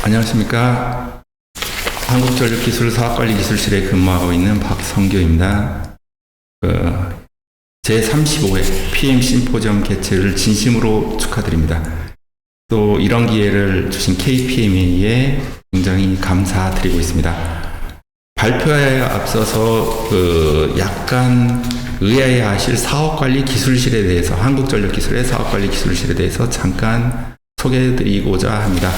안녕하십니까. 한국전력기술사업관리기술실에 근무하고 있는 박성규입니다. 제35회 PM 심포지엄 개최를 진심으로 축하드립니다. 또 이런 기회를 주신 KPMA에 굉장히 감사드리고 있습니다. 발표에 앞서서 약간 의아해하실 사업관리 기술실에 대해서, 한국전력기술의 사업관리 기술실에 대해서 잠깐 소개해드리고자 합니다.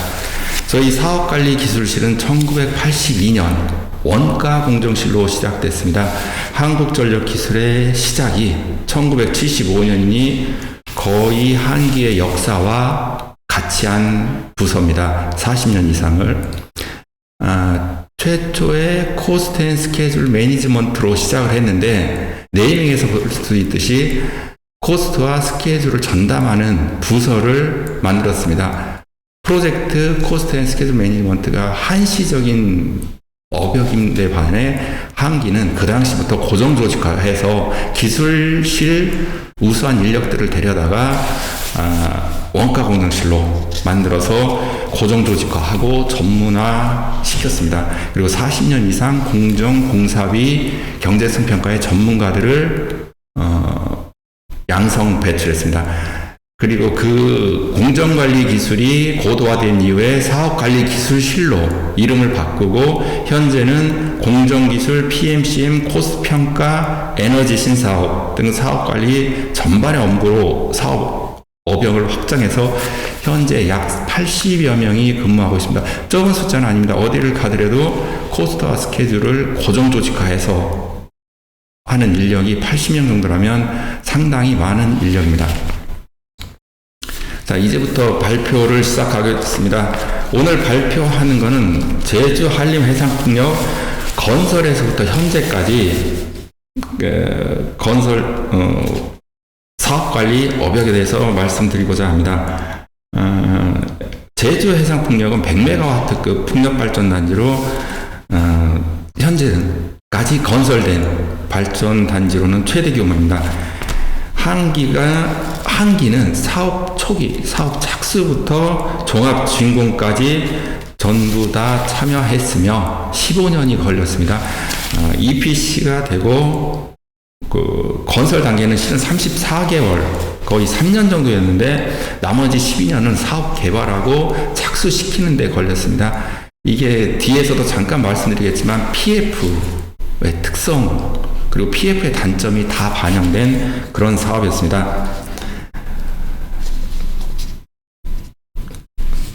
저희 사업관리기술실은 1982년 원가 공정실로 시작됐습니다. 한국전력기술의 시작이 1975년이니 거의 한기의 역사와 같이 한 부서입니다. 40년 이상을. 최초의 코스트 앤 스케줄 매니지먼트로 시작을 했는데, 네이밍에서 볼 수 있듯이 코스트와 스케줄을 전담하는 부서를 만들었습니다. 프로젝트 코스트 앤 스케줄 매니지먼트가 한시적인 업역인데 반해 한기는 그 당시부터 고정 조직화해서 기술실 우수한 인력들을 데려다가 원가 공정실로 만들어서 고정 조직화하고 전문화 시켰습니다. 그리고 40년 이상 공정, 공사비, 경제성 평가의 전문가들을 양성 배출했습니다. 그리고 그 공정관리 기술이 고도화된 이후에 사업관리기술실로 이름을 바꾸고, 현재는 공정기술, PMCM, 코스트평가, 에너지 신사업 등 사업관리 전반의 업무로 사업 업역을 확장해서 현재 약 80여 명이 근무하고 있습니다. 적은 숫자는 아닙니다. 어디를 가더라도 코스트와 스케줄을 고정 조직화해서 하는 인력이 80명 정도라면 상당히 많은 인력입니다. 자, 이제부터 발표를 시작하겠습니다. 오늘 발표하는 것은 제주 한림 해상풍력 건설에서부터 현재까지 건설 사업관리 업역에 대해서 말씀드리고자 합니다. 제주 해상풍력은 100MW급 풍력발전단지로 현재까지 건설된 발전단지로는 최대 규모입니다. 한기는 사업 초기, 사업 착수부터 종합 준공까지 전부 다 참여했으며 15년이 걸렸습니다. EPC가 되고 건설 단계는 실은 34개월, 거의 3년 정도였는데 나머지 12년은 사업 개발하고 착수시키는 데 걸렸습니다. 이게 뒤에서도 잠깐 말씀드리겠지만 PF의 특성, 그리고 PF의 단점이 다 반영된 그런 사업이었습니다.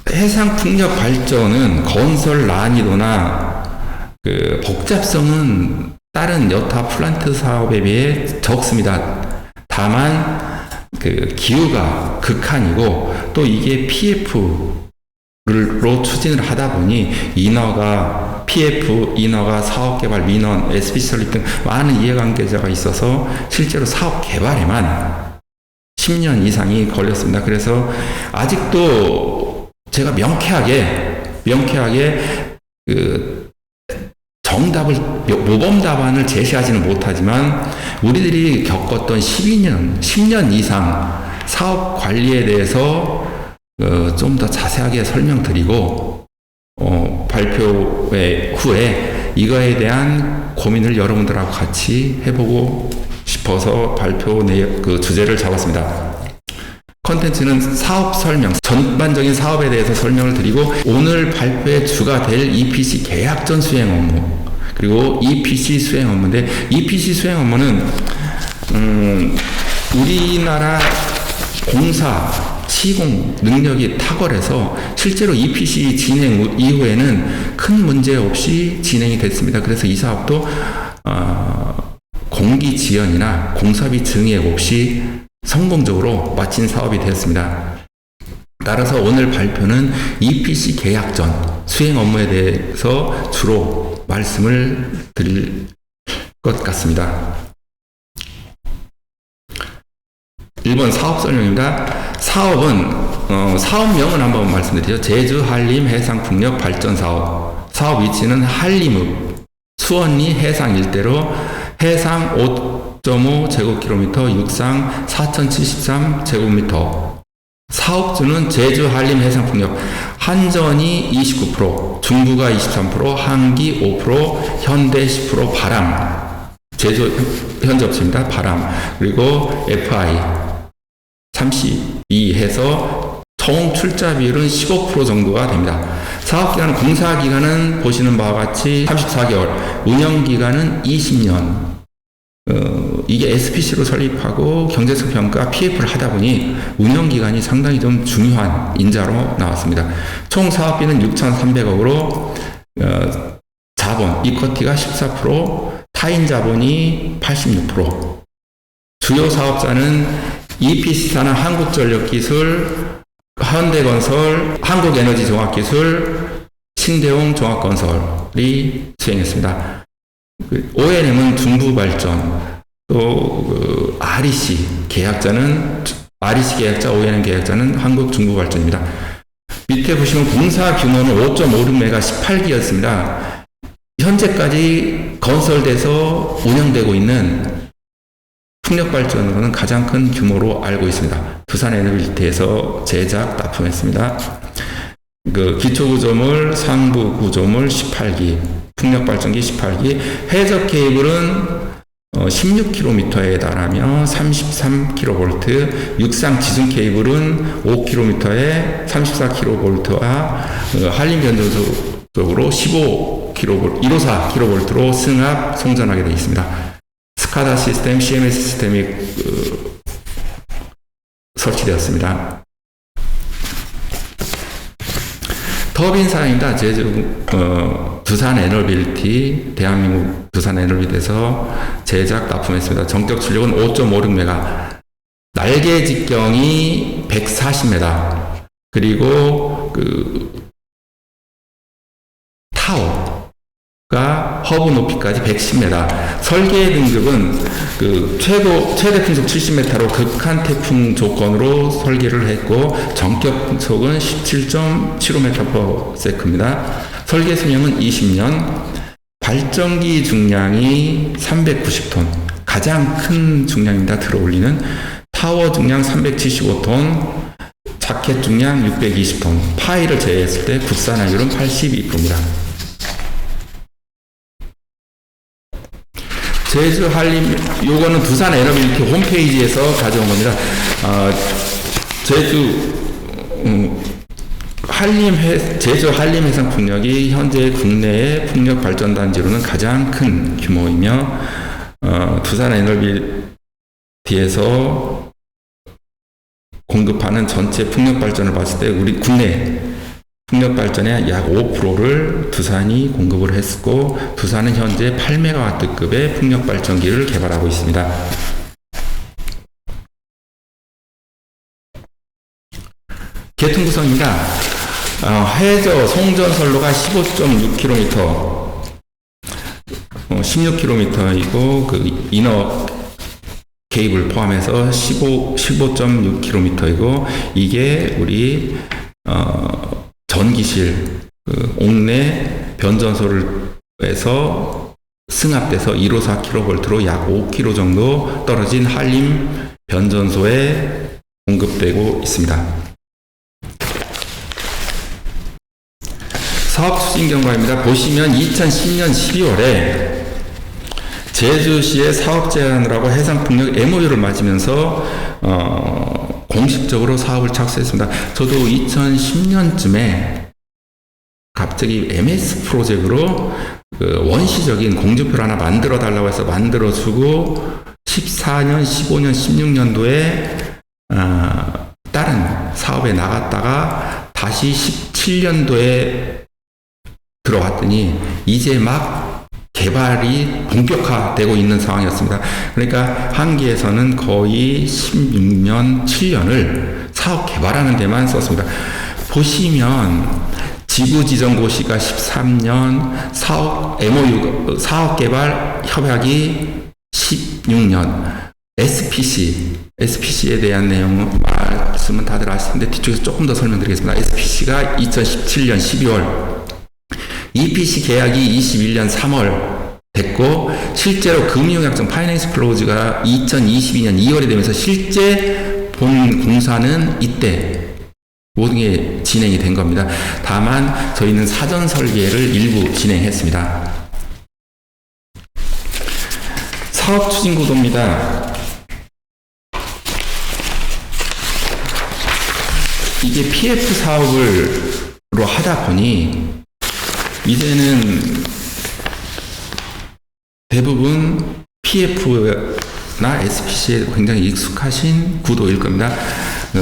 해상풍력 발전은 건설 난이도나 복잡성은 다른 여타 플란트 사업에 비해 적습니다. 다만 기후가 극한이고, 또 이게 PF로 추진을 하다 보니 인허가, 사업개발 민원, SPC 설립 등 많은 이해관계자가 있어서 실제로 사업 개발에만 10년 이상이 걸렸습니다. 그래서 아직도 제가 명쾌하게 정답을, 모범 답안을 제시하지는 못하지만 우리들이 겪었던 10년 이상 사업 관리에 대해서 좀 더 자세하게 설명드리고, 발표 후에 이거에 대한 고민을 여러분들하고 같이 해보고 싶어서 발표 주제를 잡았습니다. 컨텐츠는 사업 설명, 전반적인 사업에 대해서 설명을 드리고, 오늘 발표의 주가 될 EPC 계약전 수행 업무, 그리고 EPC 수행 업무인데, EPC 수행 업무는 우리나라 공사, 시공 능력이 탁월해서 실제로 EPC 진행 이후에는 큰 문제 없이 진행이 됐습니다. 그래서 이 사업도 공기 지연이나 공사비 증액 없이 성공적으로 마친 사업이 되었습니다. 따라서 오늘 발표는 EPC 계약 전 수행 업무에 대해서 주로 말씀을 드릴 것 같습니다. 1번 사업 설명입니다. 사업은 사업명은 한번 말씀드리죠. 제주 한림 해상풍력 발전 사업. 사업 위치는 한림읍 수원리 해상 일대로 해상 5.5제곱킬로미터, 육상 4073제곱미터. 사업주는 제주 한림 해상풍력. 한전이 29%, 중부가 23%, 한기 5%, 현대 10%, 바람, 제조 현재 업체입니다. 바람, 그리고 FI 32 해서 총 출자 비율은 15% 정도가 됩니다. 사업기간, 공사기간은 보시는 바와 같이 34개월, 운영기간은 20년. 이게 SPC로 설립하고 경제성 평가 PF를 하다 보니 운영기간이 상당히 좀 중요한 인자로 나왔습니다. 총 사업비는 6,300억으로, 자본, 이쿼티가 14%, 타인 자본이 86%. 주요 사업자는 EPC사는 한국전력기술, 현대건설, 한국에너지종합기술, 신대용 종합건설이 수행했습니다. O&M은 중부발전, 또 REC 계약자는 REC 계약자, O&M 계약자는 한국중부발전입니다. 밑에 보시면 공사 규모는 5.56메가 18기였습니다. 현재까지 건설돼서 운영되고 있는 풍력발전으로는 가장 큰 규모로 알고 있습니다. 두산에너빌리티에서 제작, 납품했습니다. 기초구조물, 상부구조물 18기, 풍력발전기 18기, 해적 케이블은 16km에 달하며 33kV, 육상 지중 케이블은 5km에 34kV와 한림변전소 쪽으로 15kV, 154kV로 승합, 송전하게 되어 있습니다. 스카다 시스템, CMS 시스템이 설치되었습니다. 터빈사입니다. 두산에너빌리티, 대한민국 두산에너빌리티에서 제작, 납품했습니다. 전격 출력은 5.56메가, 날개 직경이 140m, 그리고 타워가 허브 높이까지 110m. 설계 등급은 최대 풍속 70m로 극한 태풍 조건으로 설계를 했고, 전격 풍속은 17.75m/s입니다. 설계 수명은 20년, 발전기 중량이 390톤, 가장 큰 중량입니다. 들어올리는 타워 중량 375톤, 자켓 중량 620톤, 파이를 제외했을 때 국산화율은 82%입니다. 제주 한림, 요거는 두산 에너빌리티 홈페이지에서 가져온 겁니다. 제주 한림 해상 풍력이 현재 국내의 풍력 발전 단지로는 가장 큰 규모이며, 두산 에너빌리티에서 공급하는 전체 풍력 발전을 봤을 때 우리 국내 풍력 발전의 약 5%를 두산이 공급을 했고, 두산은 현재 8메가와트급의 풍력 발전기를 개발하고 있습니다. 계통 구성입니다. 해저 송전선로가 15.6km, 16km이고, 이너 케이블 포함해서 15.6km이고, 이게 우리 전기실, 옥내 변전소에서 승합돼서 154kV로 약 5km 정도 떨어진 한림 변전소에 공급되고 있습니다. 사업 추진 경과입니다. 보시면 2010년 12월에 제주시의 사업 제안을 하고 해상풍력 MOU를 맺으면서 공식적으로 사업을 착수했습니다. 저도 2010년쯤에 갑자기 MS 프로젝트로 원시적인 공주표를 하나 만들어 달라고 해서 만들어주고, 14년, 15년, 16년도에 다른 사업에 나갔다가 다시 17년도에 들어왔더니 이제 막 개발이 본격화되고 있는 상황이었습니다. 그러니까 한기에서는 거의 16년, 7년을 사업 개발하는 데만 썼습니다. 보시면 지구지정고시가 13년, 사업 MOU, 사업 개발 협약이 16년, SPC에 대한 내용은 말씀은 다들 아실 텐데 뒤쪽에서 조금 더 설명드리겠습니다. SPC가 2017년 12월, EPC 계약이 21년 3월 됐고, 실제로 금융약정 파이낸스 클로즈가 2022년 2월이 되면서 실제 본 공사는 이때 모든 게 진행이 된 겁니다. 다만 저희는 사전 설계를 일부 진행했습니다. 사업 추진 구도입니다. 이게 PF 사업으로 하다 보니 이제는 대부분 PF나 SPC에 굉장히 익숙하신 구도일 겁니다.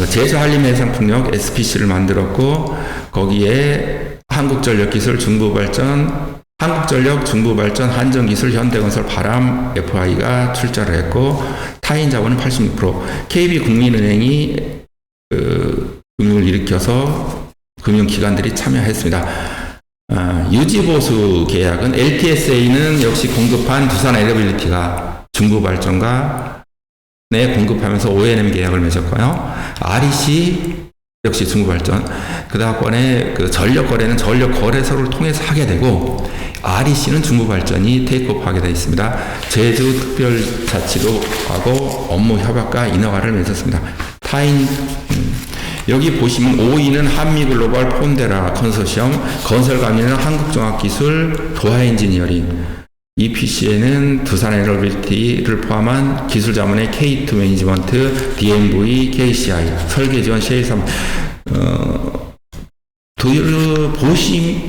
제주 한림해상풍력 SPC를 만들었고 거기에 한국전력기술, 중부발전, 한국전력, 중부발전, 한전기술, 현대건설, 바람, FI가 출자를 했고 타인 자본은 86%, KB국민은행이 금융을 일으켜서 금융기관들이 참여했습니다. 유지보수 계약은 LTSA는 역시 공급한 두산 에너빌리티가 중부발전과 공급하면서 O&M 계약을 맺었고요. REC 역시 중부발전. 그 다음번에 그 전력 거래는 전력 거래소를 통해서 하게 되고 REC는 중부발전이 테이크오프하게 되어 있습니다. 제주특별자치도 하고 업무 협약과 인허가를 맺었습니다. 타인 여기 보시면 OE는 한미글로벌 폰데라 컨소시엄, 건설관리는 한국종합기술, 도하엔지니어링, EPC에는 두산에너빌리티를 포함한 기술자문의 K2 매니지먼트, DMV, KCI, 설계지원 CA3.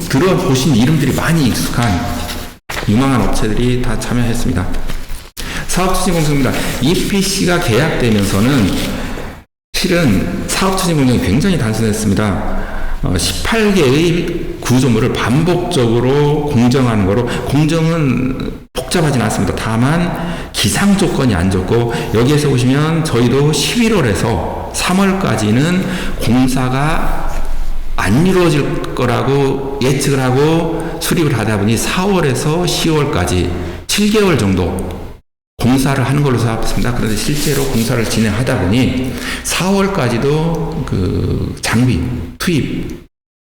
들어보신 이름들이 많이 익숙한 유망한 업체들이 다 참여했습니다. 사업추진공사입니다. EPC가 계약되면서는 실은 사업추진 공정이 굉장히 단순했습니다. 18개의 구조물을 반복적으로 공정하는 거로, 공정은 복잡하진 않습니다. 다만 기상 조건이 안 좋고, 여기에서 보시면 저희도 11월에서 3월까지는 공사가 안 이루어질 거라고 예측을 하고 수립을 하다 보니 4월에서 10월까지 7개월 정도 공사를 하는 걸로 생각했습니다. 그런데 실제로 공사를 진행하다 보니 4월까지도 그 장비 투입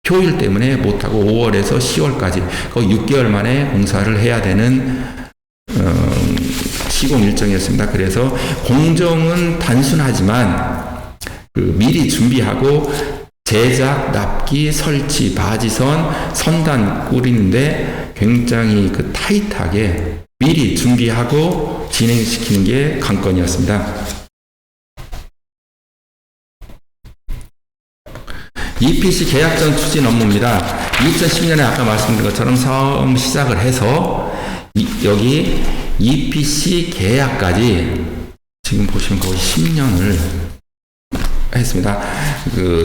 효율 때문에 못하고 5월에서 10월까지 거의 6개월 만에 공사를 해야 되는 시공 일정이었습니다. 그래서 공정은 단순하지만 미리 준비하고 제작, 납기, 설치, 바지선, 선단 꾸리는데 굉장히 타이트하게 미리 준비하고 진행시키는 게 관건이었습니다. EPC 계약전 추진 업무입니다. 2010년에 아까 말씀드린 것처럼 사업 시작을 해서 여기 EPC 계약까지 지금 보시면 거의 10년을 했습니다.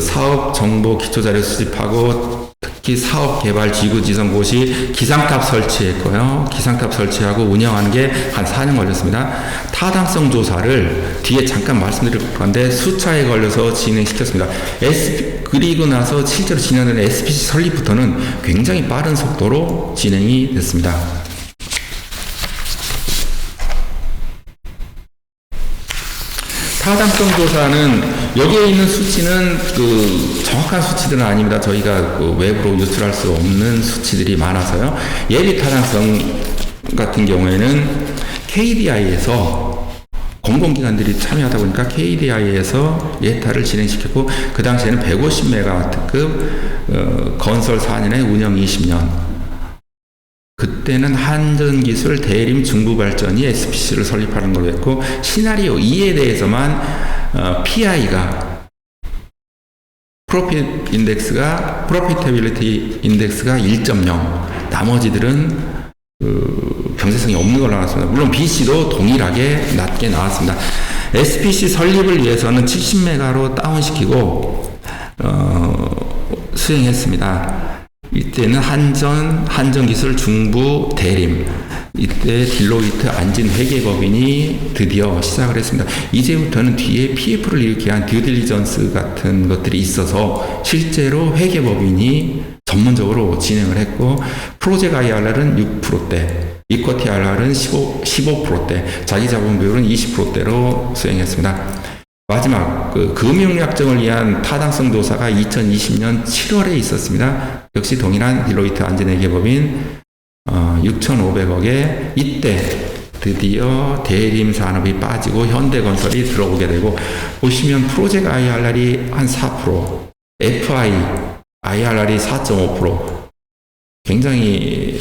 사업 정보 기초자료 수집하고 특히 사업 개발 지구 지정 고시 기상탑 설치했고요. 기상탑 설치하고 운영하는 게 한 4년 걸렸습니다. 타당성 조사를 뒤에 잠깐 말씀드릴 건데 수차에 걸려서 진행시켰습니다. 그리고 나서 실제로 진행되는 SPC 설립부터는 굉장히 빠른 속도로 진행이 됐습니다. 타당성 조사는 여기에 있는 수치는 정확한 수치들은 아닙니다. 저희가 외부로 유출할 수 없는 수치들이 많아서요. 예비 타당성 같은 경우에는 KDI에서 공공기관들이 참여하다 보니까 KDI에서 예타를 진행시켰고 그 당시에는 150MW급 건설 4년에 운영 20년. 그때는 한전기술, 대림, 중부발전이 SPC를 설립하는 걸로 했고 시나리오 2에 대해서만 PI가 프로피테빌리티 인덱스가 1.0 나머지들은 경제성이 없는 걸로 나왔습니다. 물론 BC도 동일하게 낮게 나왔습니다. SPC 설립을 위해서는 70메가로 다운시키고 수행했습니다. 이때는 한전기술, 중부, 대림, 이때 딜로이트, 안진 회계법인이 드디어 시작을 했습니다. 이제부터는 뒤에 PF를 일으키게 한 듀딜리전스 같은 것들이 있어서 실제로 회계법인이 전문적으로 진행을 했고 프로젝트 IRR은 6%대, 이쿼티 IRR은 15%대, 자기자본 비율은 20%대로 수행했습니다. 마지막 금융약정을 위한 타당성 조사가 2020년 7월에 있었습니다. 역시 동일한 딜로이트 안전회계법인 6,500억에 이때 드디어 대림산업이 빠지고 현대건설이 들어오게 되고 보시면 프로젝트 IRR이 한 4%, IRR이 4.5%. 굉장히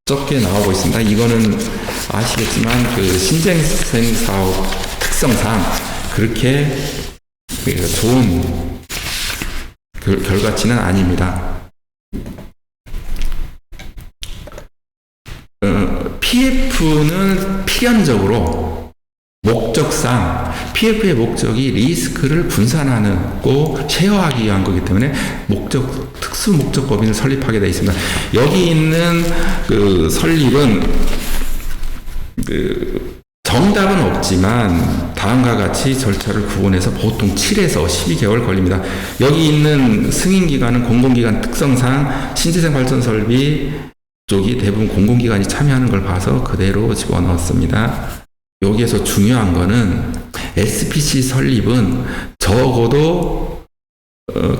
적게 나오고 있습니다. 이거는 아시겠지만 그 신재생 사업 특성상 그렇게 좋은 결과치는 아닙니다. PF는 필연적으로 목적상 PF의 목적이 리스크를 분산하고 쉐어하기 위한 거기 때문에 특수 목적 법인을 설립하게 되어 있습니다. 여기 있는 그 설립은 정답은 없지만 다음과 같이 절차를 구분해서 보통 7에서 12개월 걸립니다. 여기 있는 승인 기관은 공공기관 특성상 신재생 발전 설비 쪽이 대부분 공공기관이 참여하는 걸 봐서 그대로 집어넣었습니다. 여기에서 중요한 거는 SPC 설립은 적어도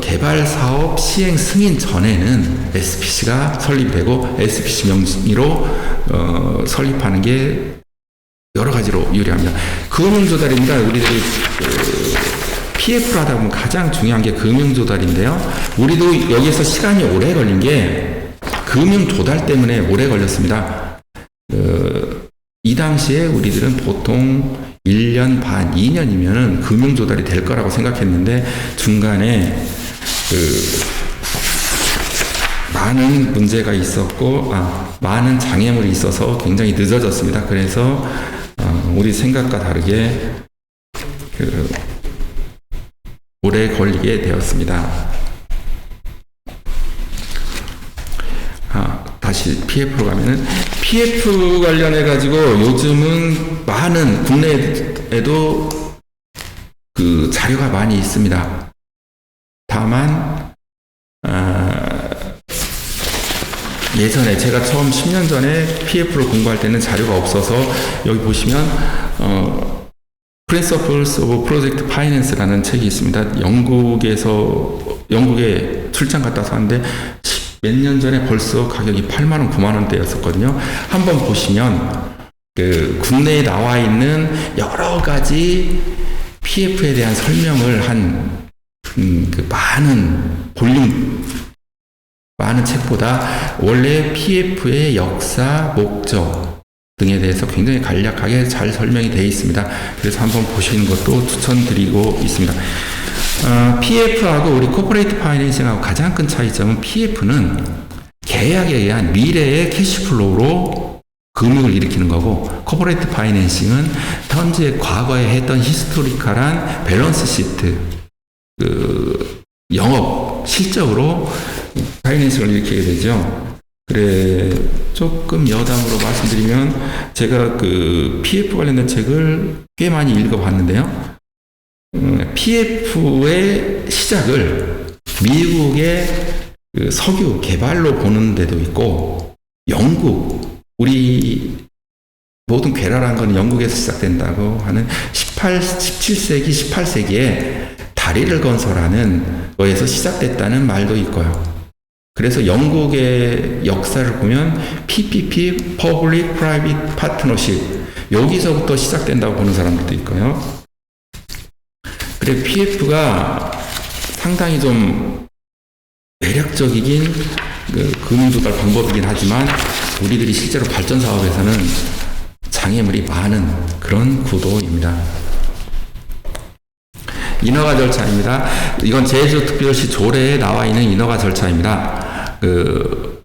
개발 사업 시행 승인 전에는 SPC가 설립되고 SPC 명의로 설립하는 게 여러 가지로 유리합니다. 금융 조달입니다. 우리들이 PF를 하다 보면 가장 중요한 게 금융 조달인데요. 우리도 여기에서 시간이 오래 걸린 게 금융 조달 때문에 오래 걸렸습니다. 이 당시에 우리들은 보통 1년 반, 2년이면은 금융 조달이 될 거라고 생각했는데 중간에 많은 문제가 있었고 많은 장애물이 있어서 굉장히 늦어졌습니다. 그래서 우리 생각과 다르게 오래 걸리게 되었습니다. 다시 PF로 가면은 PF 관련해 가지고 요즘은 많은 국내에도 그 자료가 많이 있습니다. 다만 예전에 제가 처음 10년 전에 PF를 공부할 때는 자료가 없어서 여기 보시면 Principles of Project Finance라는 책이 있습니다. 영국에 출장 갔다 왔는데 몇 년 전에 벌써 가격이 8만원, 9만원대였었거든요. 한번 보시면 국내에 나와 있는 여러 가지 PF에 대한 설명을 한 많은 책보다 원래 PF의 역사, 목적 등에 대해서 굉장히 간략하게 잘 설명이 되어 있습니다. 그래서 한번 보시는 것도 추천드리고 있습니다. PF하고 우리 코퍼레이트 파이낸싱하고 가장 큰 차이점은 PF는 계약에 의한 미래의 캐시플로우로 금융을 일으키는 거고 코퍼레이트 파이낸싱은 현재 과거에 했던 히스토리컬한 밸런스 시트 영업 실적으로 파이낸싱을 일으키게 되죠. 그래 조금 여담으로 말씀드리면 제가 PF 관련된 책을 꽤 많이 읽어봤는데요. PF의 시작을 미국의 석유 개발로 보는 데도 있고 우리 모든 괴랄한 건 영국에서 시작된다고 하는 17세기, 18세기에 다리를 건설하는 거에서 시작됐다는 말도 있고요. 그래서 영국의 역사를 보면 PPP, Public Private Partnership 여기서부터 시작된다고 보는 사람들도 있고요. 그래 PF가 상당히 좀 매력적이긴 금융조달 방법이긴 하지만 우리들이 실제로 발전 사업에서는 장애물이 많은 그런 구도입니다. 인허가 절차입니다. 이건 제주특별시 조례에 나와 있는 인허가 절차입니다.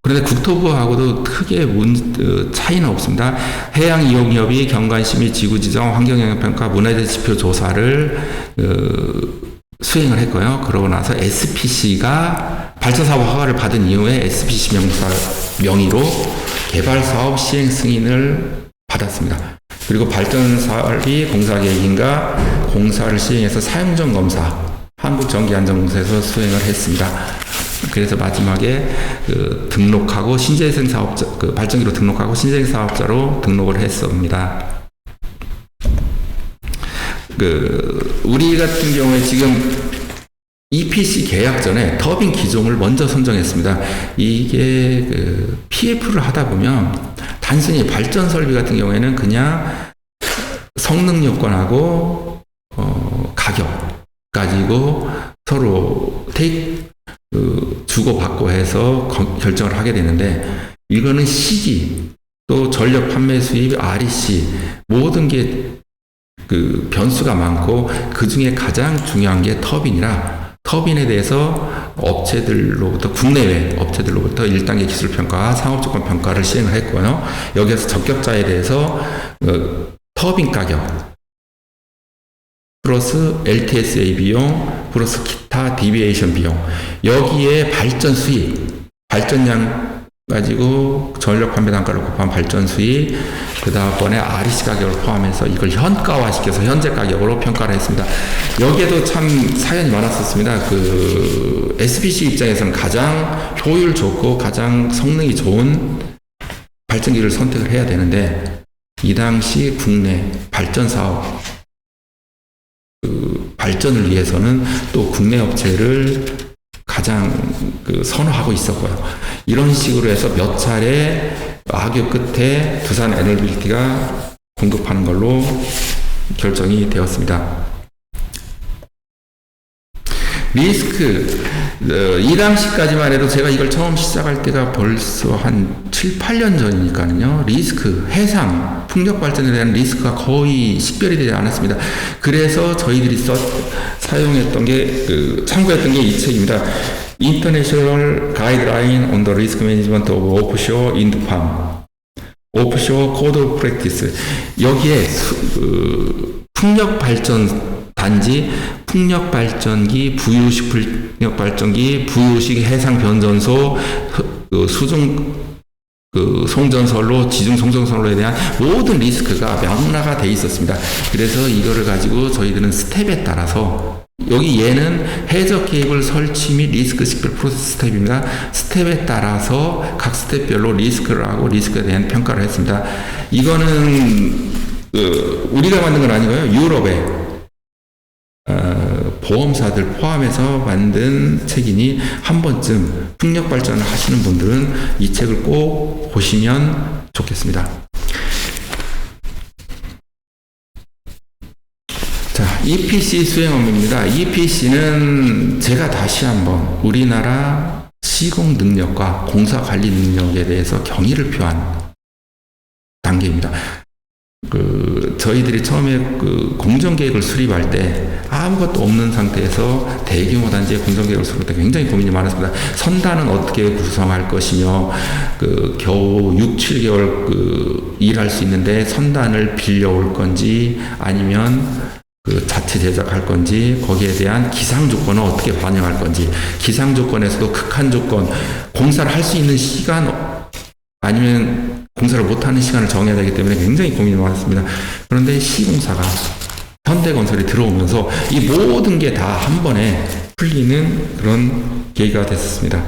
그런데 국토부하고도 크게 차이는 없습니다. 해양이용협의 경관시 및 지구지정 환경영향평가 문화재 지표 조사를 수행을 했고요. 그러고 나서 SPC가 발전사업 허가를 받은 이후에 SPC 명의로 개발사업 시행 승인을 받았습니다. 그리고 발전사업이 공사계획인가 공사를 시행해서 사용전 검사 한국전기안전공사에서 수행을 했습니다. 그래서 마지막에 등록하고 신재생 사업자 발전기로 등록하고 신재생 사업자로 등록을 했습니다. 우리 같은 경우에 지금 EPC 계약 전에 터빈 기종을 먼저 선정했습니다. 이게 PF를 하다 보면 단순히 발전 설비 같은 경우에는 그냥 성능 요건하고 가격 가지고 서로 주고받고 해서 결정을 하게 되는데, 이거는 시기, 또 전력 판매 수입, REC, 모든 게 그 변수가 많고, 그 중에 가장 중요한 게 터빈이라, 터빈에 대해서 업체들로부터, 국내외 업체들로부터 1단계 기술 평가, 상업조건 평가를 시행을 했고요. 여기에서 적격자에 대해서 터빈 가격 플러스 LTSA 비용 플러스 기타 디비에이션 비용, 여기에 발전 수익, 발전량 가지고 전력 판매 단가를 곱한 발전 수익, 그 다음번에 REC 가격을 포함해서 이걸 현가화시켜서 현재 가격으로 평가를 했습니다. 여기에도 참 사연이 많았었습니다. 그 SPC 입장에서는 가장 효율 좋고 가장 성능이 좋은 발전기를 선택을 해야 되는데, 이 당시 국내 발전 사업 발전을 위해서는 또 국내 업체를 가장 선호하고 있었고요. 이런 식으로 해서 몇 차례 악유 끝에 두산 에너빌리티가 공급하는 걸로 결정이 되었습니다. 리스크, 이 당시까지만 해도 제가 이걸 처음 시작할 때가 벌써 한 7, 8년 전이니까요. 리스크, 해상, 풍력 발전에 대한 리스크가 거의 식별이 되지 않았습니다. 그래서 저희들이 사용했던 게, 참고했던 게 이 책입니다. International Guideline on the Risk Management of Offshore Wind Farm, Offshore Code of Practice. 여기에 풍력 발전 단지, 풍력 발전기, 부유식 풍력 발전기, 부유식 해상 변전소, 송전선로, 지중 송전선로에 대한 모든 리스크가 명락화되어 있었습니다. 그래서 이거를 가지고 저희들은 스텝에 따라서, 여기 얘는 해저 케이블 설치 및 리스크 식별 프로세스 스텝입니다. 스텝에 따라서 각 스텝별로 리스크를 하고 리스크에 대한 평가를 했습니다. 이거는 우리가 만든 건 아니고요. 유럽의 보험사들 포함해서 만든 책이니, 한 번쯤 풍력 발전을 하시는 분들은 이 책을 꼭 보시면 좋겠습니다. 자, EPC 수행 업무입니다. EPC는 제가 다시 한번 우리나라 시공 능력과 공사 관리 능력에 대해서 경의를 표한 단계입니다. 저희들이 처음에 공정계획을 수립할 때 아무것도 없는 상태에서 대규모 단지의 공정계획을 수립할 때 굉장히 고민이 많았습니다. 선단은 어떻게 구성할 것이며, 겨우 6, 7개월 일할 수 있는데 선단을 빌려올 건지 아니면 자체 제작할 건지, 거기에 대한 기상 조건을 어떻게 반영할 건지, 기상 조건에서도 극한 조건, 공사를 할 수 있는 시간 아니면 공사를 못하는 시간을 정해야 되기 때문에 굉장히 고민이 많았습니다. 그런데 시공사가, 현대건설이 들어오면서 이 모든 게 다 한 번에 풀리는 그런 계기가 됐었습니다.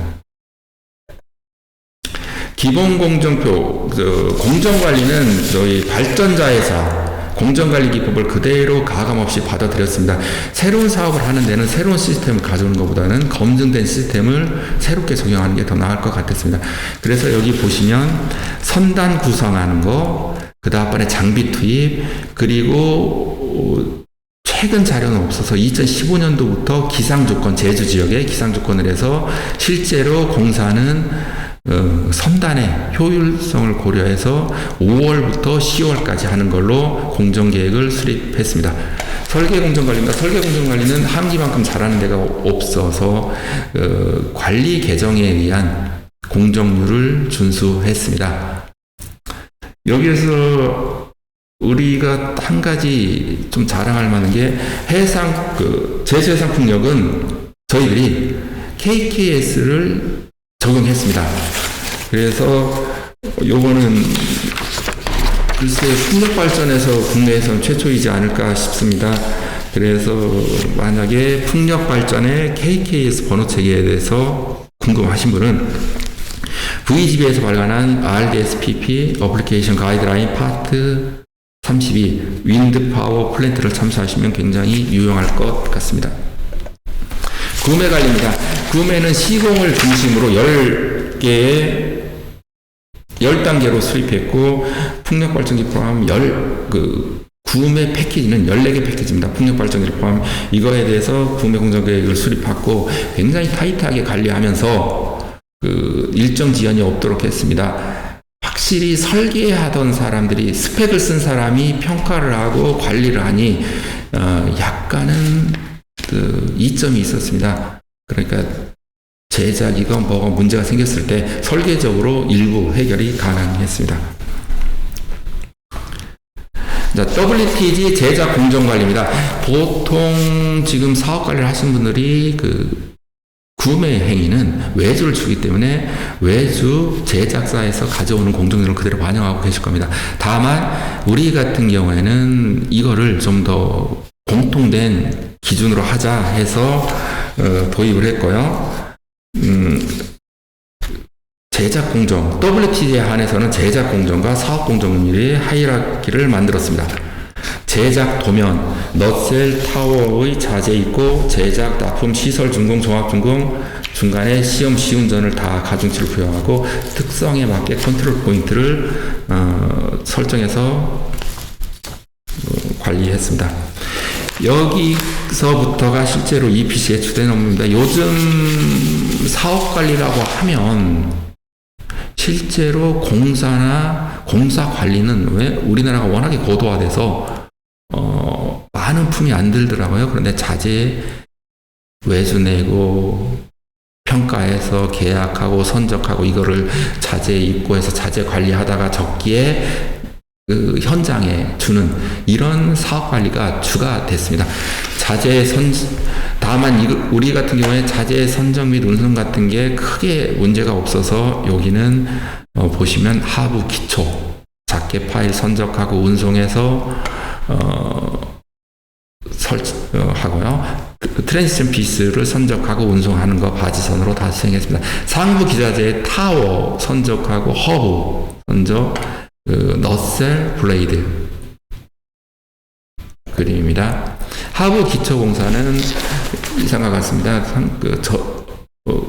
기본공정표, 공정관리는 저희 발전자회사 공정관리 기법을 그대로 가감없이 받아들였습니다. 새로운 사업을 하는 데는 새로운 시스템을 가져오는 것보다는 검증된 시스템을 새롭게 적용하는 게 더 나을 것 같았습니다. 그래서 여기 보시면 선단 구성하는 거, 그 다음번에 장비 투입, 그리고 최근 자료는 없어서 2015년도부터 기상조건, 제주 지역의 기상조건을 해서 실제로 공사는 선단의 효율성을 고려해서 5월부터 10월까지 하는 걸로 공정계획을 수립했습니다. 설계공정관리입니다. 설계공정관리는 함기만큼 잘하는 데가 없어서 관리 개정에 의한 공정률을 준수했습니다. 여기에서 우리가 한 가지 좀 자랑할 만한 게, 제주 해상풍력은 저희들이 KKS를 적용했습니다. 그래서 요거는 글쎄 풍력 발전에서 국내에서는 최초이지 않을까 싶습니다. 그래서 만약에 풍력 발전의 KKS 번호 체계에 대해서 궁금하신 분은 VGB에서 발간한 RDSPP 어플리케이션 가이드라인 파트 32 윈드 파워 플랜트를 참조하시면 굉장히 유용할 것 같습니다. 구매 관리입니다. 구매는 시공을 중심으로 10단계로 수립했고, 풍력발전기 포함 구매 패키지는 14개 패키지입니다. 풍력발전기를 포함 이거에 대해서 구매 공정 계획을 수립하고 굉장히 타이트하게 관리하면서 그 일정 지연이 없도록 했습니다. 확실히 설계하던 사람들이 스펙을 쓴 사람이 평가를 하고 관리를 하니 약간은 그 이점이 있었습니다. 그러니까 제작이건 뭐가 문제가 생겼을 때 설계적으로 일부 해결이 가능했습니다. 자, WTG 제작 공정 관리입니다. 보통 지금 사업 관리를 하신 분들이 그 구매 행위는 외주를 주기 때문에 외주 제작사에서 가져오는 공정률을 그대로 반영하고 계실 겁니다. 다만 우리 같은 경우에는 이거를 좀 더 공통된 기준으로 하자 해서 도입을 했고요. 제작 공정, WTG에 한해서는 제작 공정과 사업 공정률의 하이라키를 만들었습니다. 제작 도면, 넛셀 타워의 자재 있고 제작 납품 시설 준공 종합 준공 중간에 시험 시운전을 다 가중치를 부여하고 특성에 맞게 컨트롤 포인트를 설정해서 관리했습니다. 여기서부터가 실제로 EPC의 주된 업무입니다. 요즘 사업 관리라고 하면 실제로 공사나 공사 관리는 왜 우리나라가 워낙에 고도화돼서 많은 품이 안 들더라고요. 그런데 자재 외주 내고 평가해서 계약하고 선적하고 이거를 자재 입고해서 자재 관리하다가 적기에 그 현장에 주는 이런 사업 관리가 주가 됐습니다. 다만 우리 같은 경우에 자재 선정 및 운송 같은 게 크게 문제가 없어서 여기는 보시면 하부 기초 작게 파일 선적하고 운송해서 설치하고요. 트랜지션 피스를 선적하고 운송하는 거 바지선으로 다 수행했습니다. 상부 기자재 타워 선적하고 허브 선적 넛셀 블레이드 그림입니다. 하부 기초공사는 이상과 같습니다.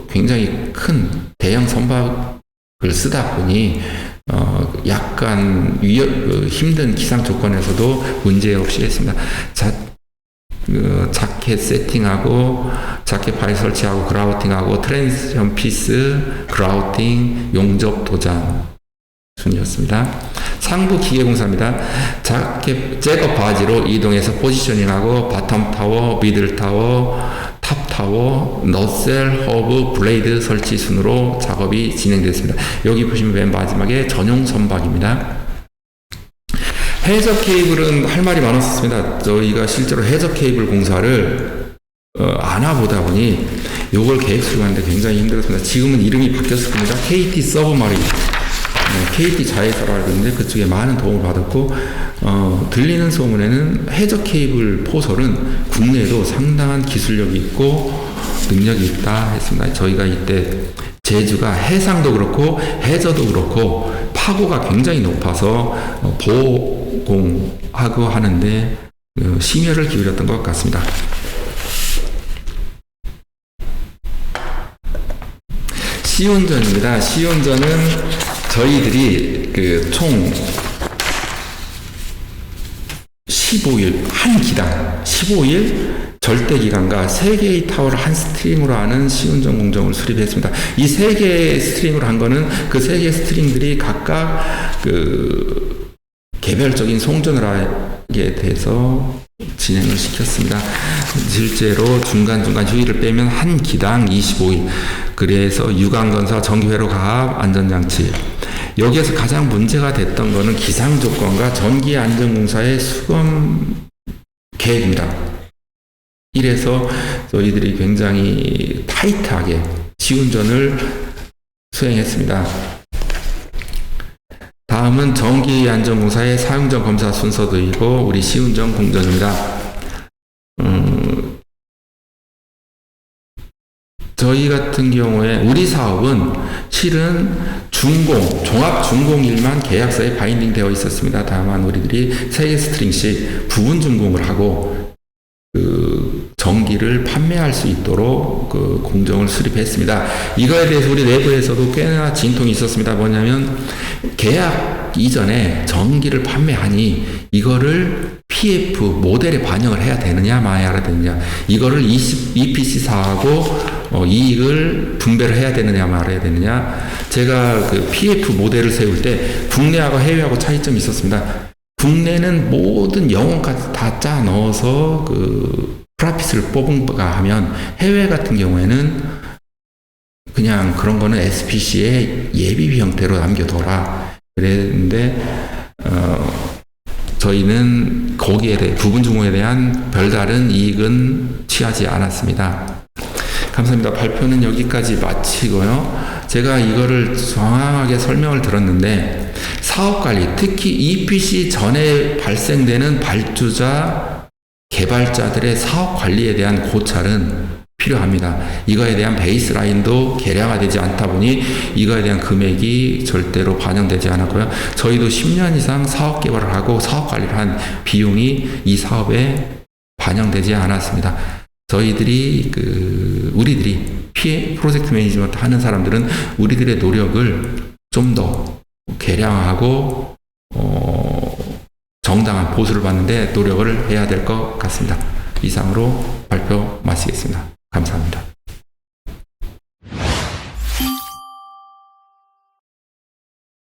굉장히 큰 대형 선박을 쓰다 보니 약간 힘든 기상 조건에서도 문제 없이 했습니다. 자켓 세팅하고 자켓 파일 설치하고 그라우팅하고 트랜지션 피스 그라우팅 용접 도장 순이었습니다. 상부 기계공사입니다. 자켓 잭업 바지로 이동해서 포지셔닝하고 바텀 타워, 미들 타워, 탑 타워, 넛셀, 허브, 블레이드 설치 순으로 작업이 진행됐습니다. 여기 보시면 맨 마지막에 전용 선박입니다. 해저 케이블은 할 말이 많았습니다. 저희가 실제로 해저 케이블 공사를 안아보다 보니 요걸 계획 수립하는데 굉장히 힘들었습니다. 지금은 이름이 바뀌었을 겁니다. KT 서브마린. KT 자회사로 알고 있는데 그쪽에 많은 도움을 받았고 들리는 소문에는 해저 케이블 포설은 국내에도 상당한 기술력이 있고 능력이 있다 했습니다. 저희가 이때 제주가 해상도 그렇고 해저도 그렇고 파고가 굉장히 높아서 보공하고 하는데 심혈을 기울였던 것 같습니다. 시운전입니다. 시운전은 저희들이 총 15일 한 기당 15일 절대 기간과 3개의 타워를 한 스트링으로 하는 시운전 공정을 수립했습니다. 이 3개의 스트링으로 한 거는 그 3개의 스트링들이 각각 개별적인 송전을 하게 돼서 진행을 시켰습니다. 실제로 중간중간 휴일을 빼면 한 기당 25일. 그래서 유관건사 전기회로 가압 안전장치. 여기에서 가장 문제가 됐던 거는 기상조건과 전기안전공사의 수검 계획입니다. 이래서 저희들이 굉장히 타이트하게 시운전을 수행했습니다. 다음은 전기안전공사의 사용전 검사 순서도이고 우리 시운전 공정입니다. 저희 같은 경우에 우리 사업은 실은 종합 준공일만 계약서에 바인딩 되어 있었습니다. 다만 우리들이 3개 스트링씩 부분 준공을 하고 전기를 판매할 수 있도록 공정을 수립했습니다. 이거에 대해서 우리 내부에서도 꽤나 진통이 있었습니다. 뭐냐면 계약 이전에 전기를 판매하니 이거를 PF 모델에 반영을 해야 되느냐 마야 되느냐, 이거를 EPC사하고 이익을 분배를 해야 되느냐 말아야 되느냐. 제가 그 PF 모델을 세울 때 국내하고 해외하고 차이점이 있었습니다. 국내는 모든 영혼까지 다 짜 넣어서 그 프라핏을 뽑은가 하면, 해외 같은 경우에는 그냥 그런 거는 SPC의 예비비 형태로 남겨둬라 그랬는데, 저희는 거기에 대해 부분 중공에 대한 별다른 이익은 취하지 않았습니다. 감사합니다. 발표는 여기까지 마치고요. 제가 이거를 정확하게 설명을 들었는데, 사업관리, 특히 EPC 전에 발생되는 발주자, 개발자들의 사업관리에 대한 고찰은 필요합니다. 이거에 대한 베이스라인도 계량화되지 않다 보니 이거에 대한 금액이 절대로 반영되지 않았고요. 저희도 10년 이상 사업 개발을 하고 사업 관리를 한 비용이 이 사업에 반영되지 않았습니다. 저희들이 우리들이 PA 프로젝트 매니지먼트 하는 사람들은 우리들의 노력을 좀 더 계량하고 정당한 보수를 받는데 노력을 해야 될 것 같습니다. 이상으로 발표 마치겠습니다. 감사합니다.